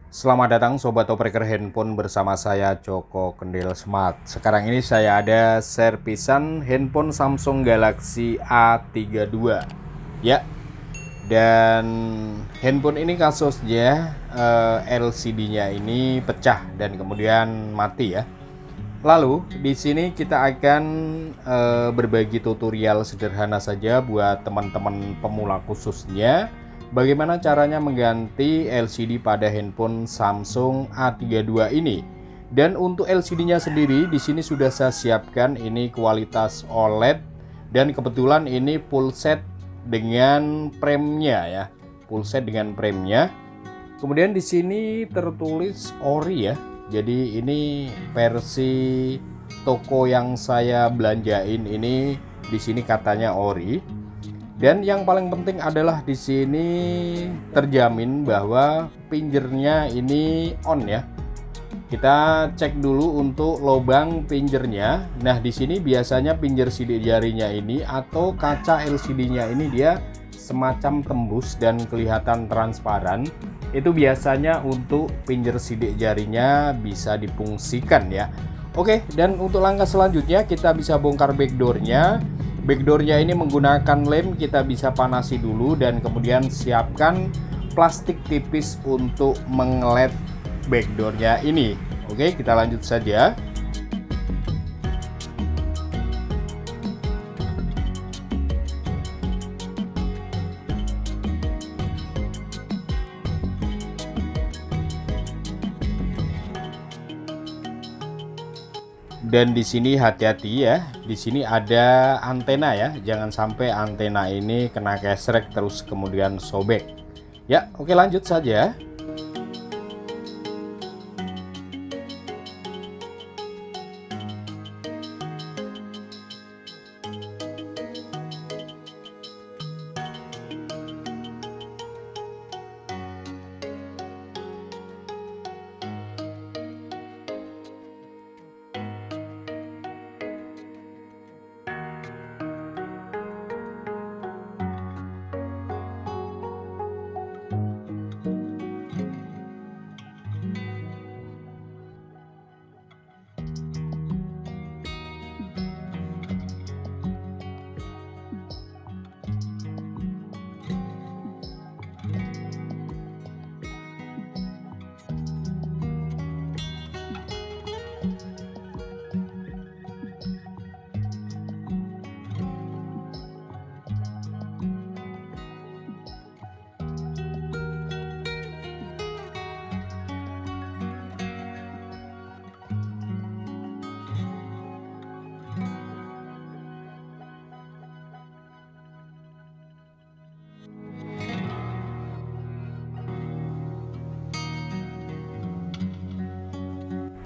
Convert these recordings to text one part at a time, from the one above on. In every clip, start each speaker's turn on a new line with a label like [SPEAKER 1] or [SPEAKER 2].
[SPEAKER 1] Selamat datang Sobat Opreker Handphone bersama saya Joko Kendil Smart. Sekarang ini saya ada servisan handphone Samsung Galaxy A32 ya. Dan handphone ini kasusnya LCD-nya ini pecah dan kemudian mati ya. Lalu di sini kita akan berbagi tutorial sederhana saja buat teman-teman pemula khususnya. Bagaimana caranya mengganti LCD pada handphone Samsung A32 ini? Dan untuk LCD-nya sendiri di sini sudah saya siapkan ini kualitas OLED dan kebetulan ini full set dengan premnya ya. Full set dengan premnya. Kemudian di sini tertulis ori ya. Jadi ini versi toko yang saya belanjain ini di sini katanya ori. Dan yang paling penting adalah di sini terjamin bahwa pinjernya ini on ya. Kita cek dulu untuk lubang pinjernya. Nah, di sini biasanya pinjer sidik jarinya ini atau kaca LCD-nya ini dia semacam tembus dan kelihatan transparan. Itu biasanya untuk pinjer sidik jarinya bisa difungsikan ya. Oke, dan untuk langkah selanjutnya kita bisa bongkar backdoornya. Backdoornya ini menggunakan lem, kita bisa panasi dulu dan kemudian siapkan plastik tipis untuk mengelet backdoornya ini. Oke, kita lanjut saja. Dan di sini hati-hati ya, di sini ada antena ya, jangan sampai antena ini kena gesrek terus kemudian sobek. Ya, oke lanjut saja.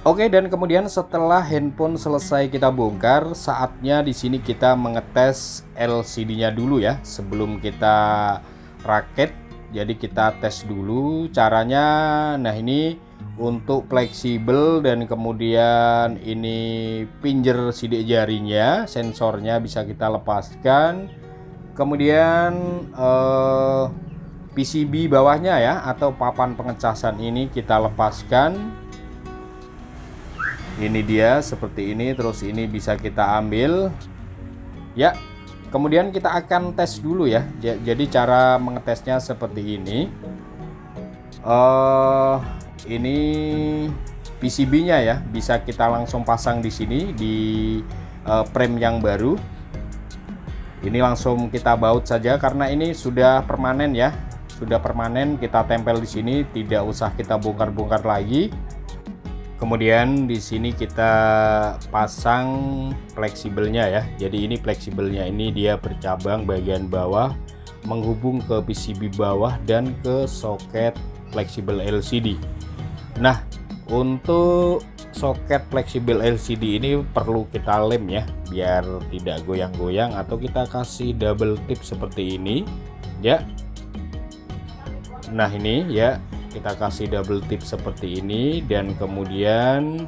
[SPEAKER 1] Oke, dan kemudian setelah handphone selesai kita bongkar, saatnya di sini kita mengetes LCD-nya dulu ya, sebelum kita rakit. Jadi kita tes dulu caranya. Nah, ini untuk fleksibel dan kemudian ini pinjer sidik jarinya, sensornya bisa kita lepaskan. Kemudian PCB bawahnya ya atau papan pengecasan ini kita lepaskan. Ini dia seperti ini, terus ini bisa kita ambil ya. Kemudian kita akan tes dulu ya. Jadi cara mengetesnya seperti ini. Ini PCB-nya ya, bisa kita langsung pasang di sini di frame yang baru. Ini langsung kita baut saja karena ini sudah permanen ya. Sudah permanen, kita tempel di sini, tidak usah kita bongkar-bongkar lagi. Kemudian di sini kita pasang fleksibelnya ya. Jadi ini fleksibelnya ini dia bercabang bagian bawah menghubung ke PCB bawah dan ke soket fleksibel LCD. Nah, untuk soket fleksibel LCD ini perlu kita lem ya biar tidak goyang-goyang, atau kita kasih double tip seperti ini ya. Nah, ini ya, kita kasih double tip seperti ini dan kemudian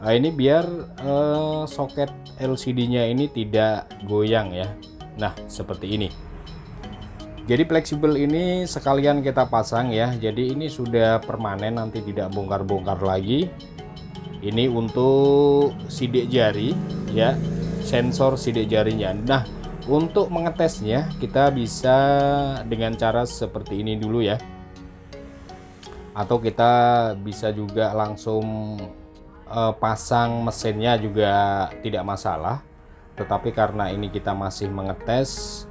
[SPEAKER 1] ini biar soket LCD-nya ini tidak goyang ya. Nah, seperti ini. Jadi fleksibel ini sekalian kita pasang ya. Jadi ini sudah permanen, nanti tidak bongkar-bongkar lagi. Ini untuk sidik jari ya, sensor sidik jarinya. Nah, untuk mengetesnya kita bisa dengan cara seperti ini dulu ya. Atau kita bisa juga langsung pasang mesinnya juga tidak masalah. Tetapi karena ini kita masih mengetes,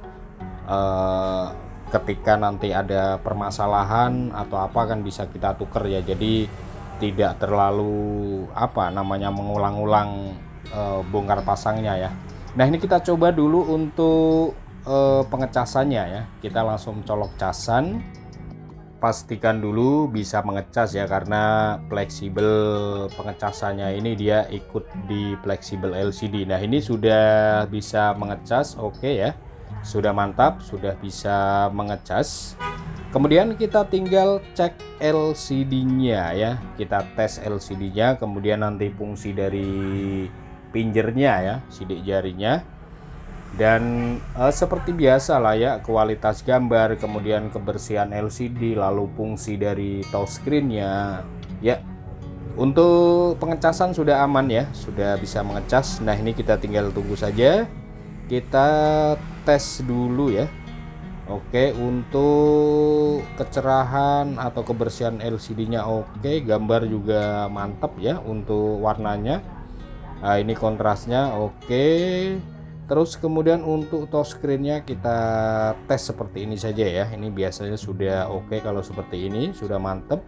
[SPEAKER 1] ketika nanti ada permasalahan atau apa kan bisa kita tuker ya, jadi tidak terlalu mengulang-ulang bongkar pasangnya ya. Nah, ini kita coba dulu untuk pengecasannya ya. Kita langsung colok casan, pastikan dulu bisa mengecas ya, karena fleksibel pengecasannya ini dia ikut di fleksibel LCD. Nah, ini sudah bisa mengecas, oke ya, sudah mantap, sudah bisa mengecas. Kemudian kita tinggal cek LCD-nya ya, kita tes LCD-nya, kemudian nanti fungsi dari pinjernya ya, sidik jarinya. Dan seperti biasa lah ya, kualitas gambar, kemudian kebersihan LCD, lalu fungsi dari touchscreen-nya ya. Untuk pengecasan sudah aman ya, sudah bisa mengecas. Nah, ini kita tinggal tunggu saja, kita tes dulu ya. Oke, untuk kecerahan atau kebersihan LCD-nya oke, gambar juga mantap ya untuk warnanya. Nah, ini kontrasnya oke. Terus kemudian untuk touchscreen-nya kita tes seperti ini saja ya. Ini biasanya sudah oke kalau seperti ini, sudah mantap.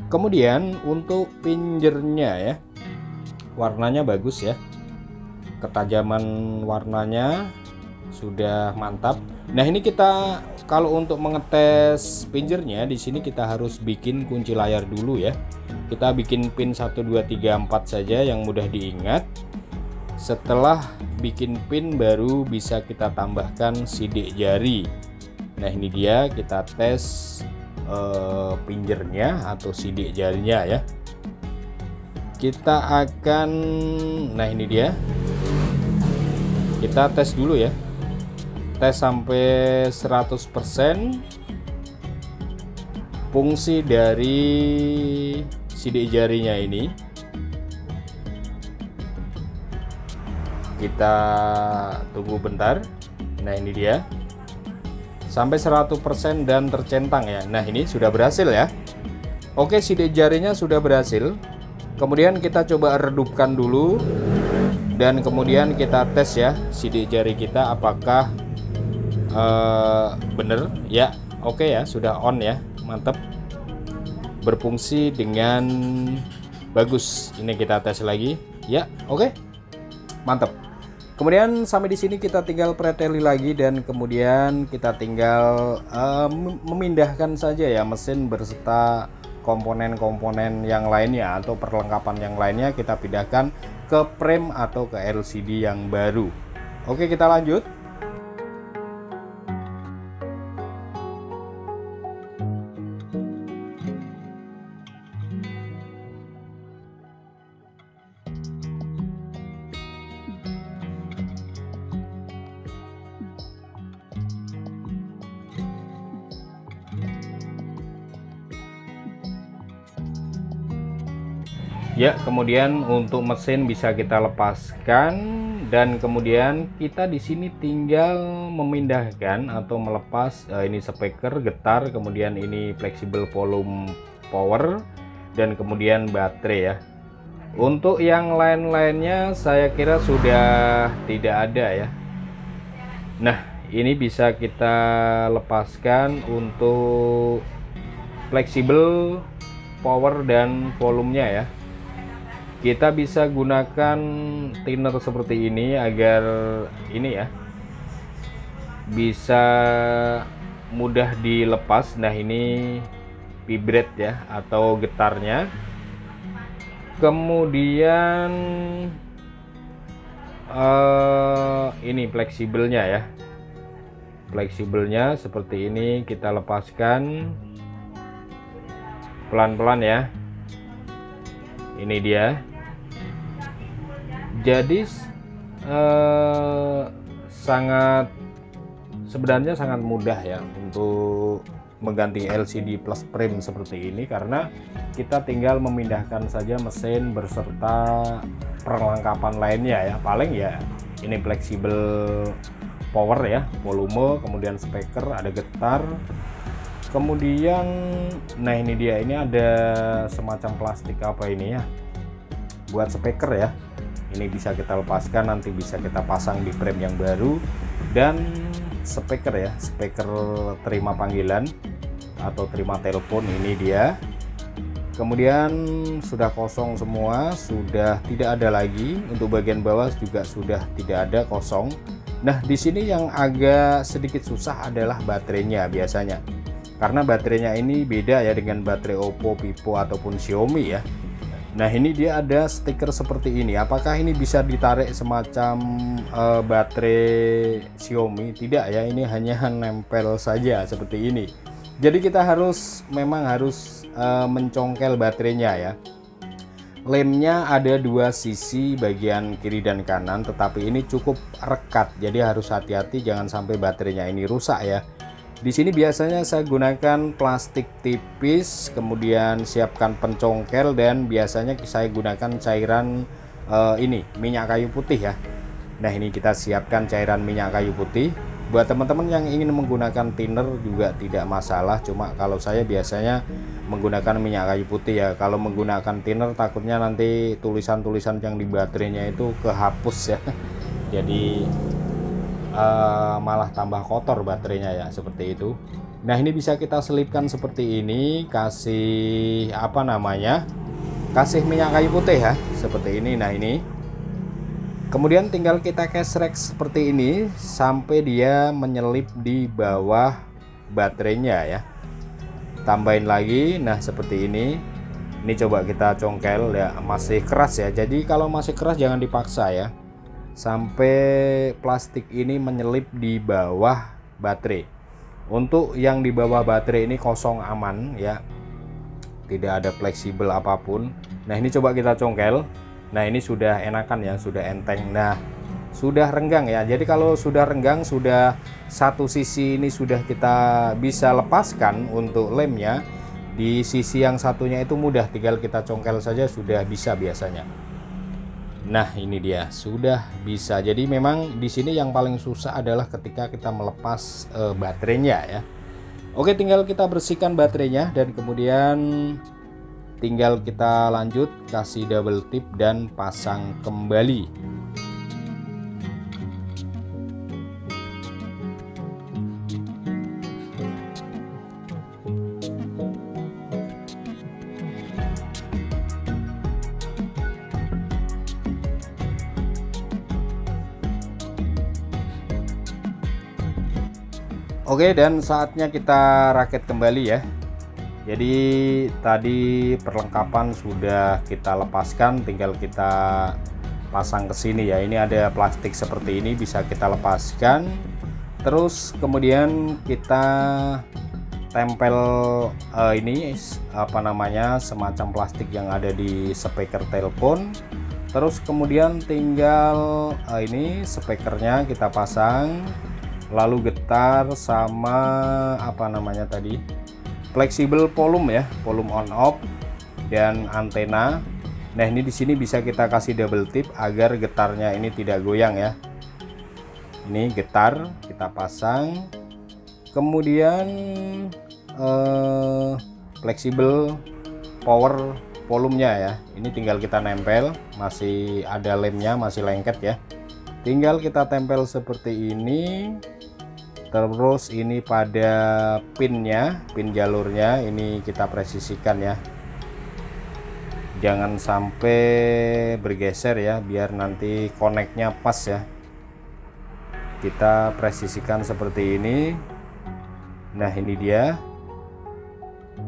[SPEAKER 1] Kemudian untuk pinjernya ya, warnanya bagus ya. Ketajaman warnanya sudah mantap. Nah, ini kita kalau untuk mengetes pinjernya di sini kita harus bikin kunci layar dulu ya. Kita bikin pin 1 2 3 4 saja yang mudah diingat. Setelah bikin pin baru bisa kita tambahkan sidik jari. Nah, ini dia, kita tes pinjernya atau sidik jarinya ya. Kita akan, nah ini dia, kita tes dulu ya, tes sampai 100% fungsi dari sidik jarinya ini. Kita tunggu bentar. Nah, ini dia sampai 100% dan tercentang ya. Nah, ini sudah berhasil ya. Oke, sidik jarinya sudah berhasil. Kemudian kita coba redupkan dulu, dan kemudian kita tes ya sidik jari kita apakah bener ya. Oke ya, sudah on ya, mantap, berfungsi dengan bagus. Ini kita tes lagi ya. Oke, mantap. Kemudian sampai di sini kita tinggal preteli lagi, dan kemudian kita tinggal memindahkan saja ya mesin berserta komponen-komponen yang lainnya atau perlengkapan yang lainnya, kita pindahkan ke frame atau ke LCD yang baru. Oke, kita lanjut. Ya, kemudian untuk mesin bisa kita lepaskan, dan kemudian kita di sini tinggal memindahkan atau melepas ini speaker, getar, kemudian ini fleksibel volume power, dan kemudian baterai ya. Untuk yang lain-lainnya saya kira sudah tidak ada ya. Nah, ini bisa kita lepaskan untuk fleksibel power dan volumenya ya. Kita bisa gunakan thinner seperti ini agar ini ya bisa mudah dilepas. Nah, ini vibrate ya atau getarnya. Kemudian ini fleksibelnya ya, fleksibelnya seperti ini, kita lepaskan pelan-pelan ya. Ini dia. Jadi sebenarnya sangat mudah ya untuk mengganti LCD plus frame seperti ini, karena kita tinggal memindahkan saja mesin beserta perlengkapan lainnya ya. Paling ya ini fleksibel power ya, volume, kemudian speaker, ada getar, kemudian nah ini dia, ini ada semacam plastik apa ini ya, buat speaker ya. Ini bisa kita lepaskan, nanti bisa kita pasang di frame yang baru. Dan speaker ya, speaker terima panggilan atau terima telepon, ini dia. Kemudian sudah kosong semua, sudah tidak ada lagi. Untuk bagian bawah juga sudah tidak ada, kosong. Nah, di sini yang agak sedikit susah adalah baterainya biasanya. Karena baterainya ini beda ya dengan baterai Oppo, Vivo ataupun Xiaomi ya. Nah, ini dia ada stiker seperti ini. Apakah ini bisa ditarik semacam baterai Xiaomi? Tidak ya, ini hanya nempel saja seperti ini. Jadi kita memang harus mencongkel baterainya ya. Lemnya ada dua sisi, bagian kiri dan kanan, tetapi ini cukup rekat. Jadi harus hati-hati jangan sampai baterainya ini rusak ya. Di sini biasanya saya gunakan plastik tipis, kemudian siapkan pencongkel, dan biasanya saya gunakan cairan ini minyak kayu putih ya. Nah, ini kita siapkan cairan minyak kayu putih. Buat teman-teman yang ingin menggunakan thinner juga tidak masalah, cuma kalau saya biasanya menggunakan minyak kayu putih ya. Kalau menggunakan thinner takutnya nanti tulisan-tulisan yang di baterainya itu kehapus ya. Jadi malah tambah kotor baterainya ya, seperti itu. Nah, ini bisa kita selipkan seperti ini, kasih apa namanya, kasih minyak kayu putih ya, seperti ini. Nah, ini kemudian tinggal kita gesrek seperti ini sampai dia menyelip di bawah baterainya ya. Tambahin lagi, nah seperti ini. Ini coba kita congkel ya, masih keras ya. Jadi kalau masih keras jangan dipaksa ya, sampai plastik ini menyelip di bawah baterai. Untuk yang di bawah baterai ini kosong, aman ya, tidak ada fleksibel apapun. Nah, ini coba kita congkel. Nah, ini sudah enakan ya, sudah enteng. Nah, sudah renggang ya. Jadi kalau sudah renggang, sudah satu sisi ini sudah kita bisa lepaskan untuk lemnya. Di sisi yang satunya itu mudah, tinggal kita congkel saja sudah bisa biasanya. Nah, ini dia sudah bisa. Jadi memang di sini yang paling susah adalah ketika kita melepas baterainya ya. Oke, tinggal kita bersihkan baterainya dan kemudian tinggal kita lanjut kasih double tip dan pasang kembali. Oke, dan saatnya kita rakit kembali ya. Jadi tadi perlengkapan sudah kita lepaskan, tinggal kita pasang ke sini ya. Ini ada plastik seperti ini, bisa kita lepaskan. Terus kemudian kita tempel ini apa namanya, semacam plastik yang ada di speaker telepon. Terus kemudian tinggal ini speakernya kita pasang. Lalu getar sama apa namanya tadi, fleksibel volume ya, volume on off, dan antena. Nah, ini di sini bisa kita kasih double tip agar getarnya ini tidak goyang ya. Ini getar kita pasang, kemudian fleksibel power volumenya ya. Ini tinggal kita nempel, masih ada lemnya, masih lengket ya. Tinggal kita tempel seperti ini. Terus ini pada pinnya, pin jalurnya ini kita presisikan ya. Jangan sampai bergeser ya, biar nanti koneknya pas ya. Kita presisikan seperti ini. Nah, ini dia.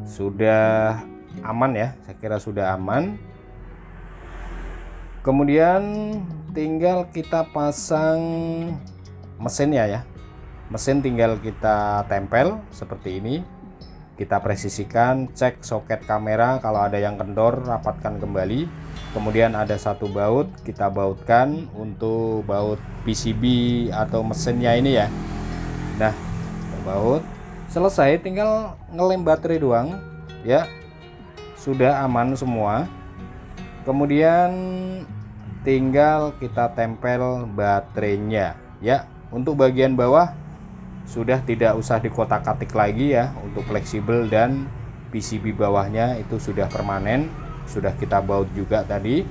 [SPEAKER 1] Sudah aman ya, saya kira sudah aman. Kemudian tinggal kita pasang mesinnya ya. Mesin tinggal kita tempel seperti ini. Kita presisikan, cek soket kamera, kalau ada yang kendor rapatkan kembali. Kemudian ada satu baut, kita bautkan untuk baut PCB atau mesinnya ini ya. Nah, kita baut. Selesai, tinggal ngelem baterai doang ya, sudah aman semua. Kemudian tinggal kita tempel baterainya ya. Untuk bagian bawah sudah tidak usah dikotak-katik lagi ya, untuk fleksibel, dan PCB bawahnya itu sudah permanen, sudah kita baut juga tadi.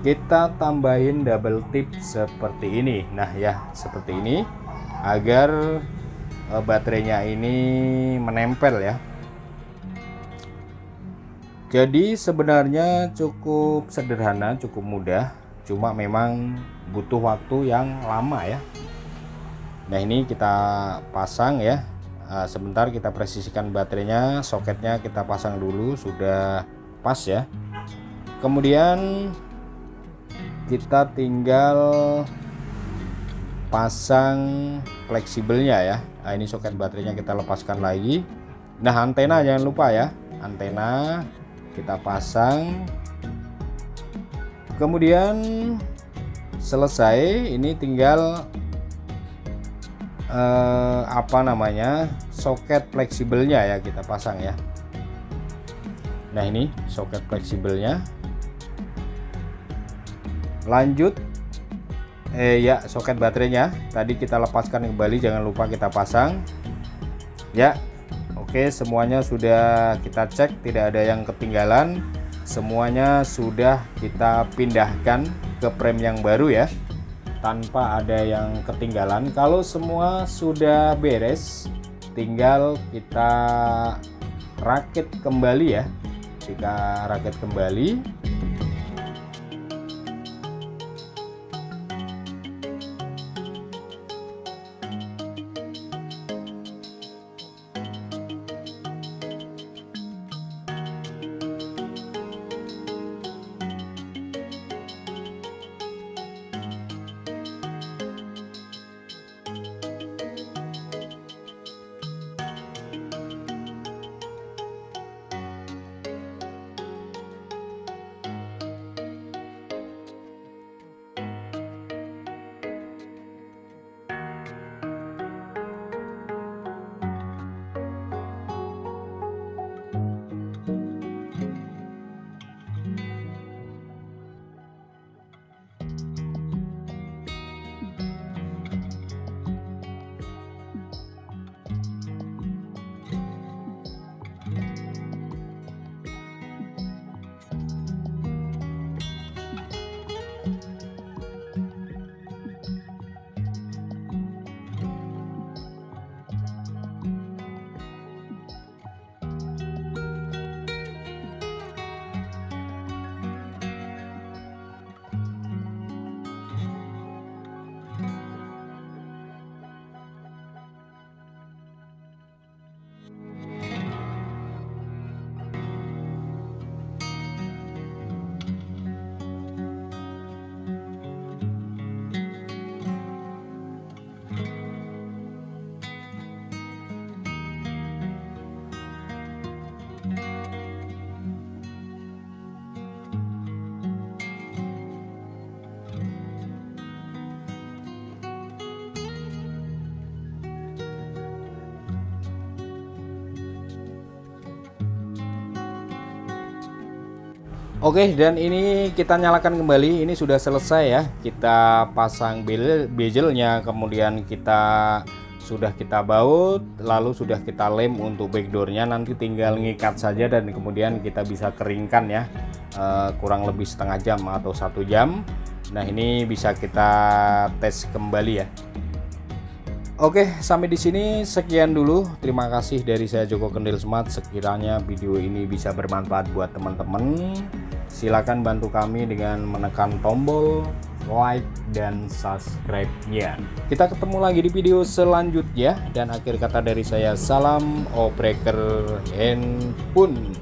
[SPEAKER 1] Kita tambahin double tip seperti ini. Nah ya, seperti ini agar baterainya ini menempel ya. Jadi sebenarnya cukup sederhana, cukup mudah, cuma memang butuh waktu yang lama ya. Nah ini kita pasang ya. Sebentar kita presisikan baterainya, soketnya kita pasang dulu, sudah pas ya. Kemudian kita tinggal pasang fleksibelnya ya. Nah, ini soket baterainya kita lepaskan lagi. Nah antena jangan lupa ya, antena kita pasang. Kemudian selesai, ini tinggal soket fleksibelnya ya kita pasang ya. Nah ini soket fleksibelnya. Lanjut ya, soket baterainya tadi kita lepaskan kembali, jangan lupa kita pasang ya. Oke, semuanya sudah kita cek, tidak ada yang ketinggalan, semuanya sudah kita pindahkan ke frame yang baru ya, tanpa ada yang ketinggalan. Kalau semua sudah beres, tinggal kita rakit kembali ya. Kita rakit kembali. Oke, dan ini kita nyalakan kembali. Ini sudah selesai ya. Kita pasang bezelnya, kemudian sudah kita baut, lalu sudah kita lem untuk backdoornya. Nanti tinggal ngikat saja dan kemudian kita bisa keringkan ya, kurang lebih setengah jam atau 1 jam. Nah ini bisa kita tes kembali ya. Oke, sampai di sini sekian dulu. Terima kasih dari saya Joko Kendil Smart. Sekiranya video ini bisa bermanfaat buat teman-teman, silakan bantu kami dengan menekan tombol like dan subscribe-nya. Kita ketemu lagi di video selanjutnya, dan akhir kata dari saya, salam opreker handphone.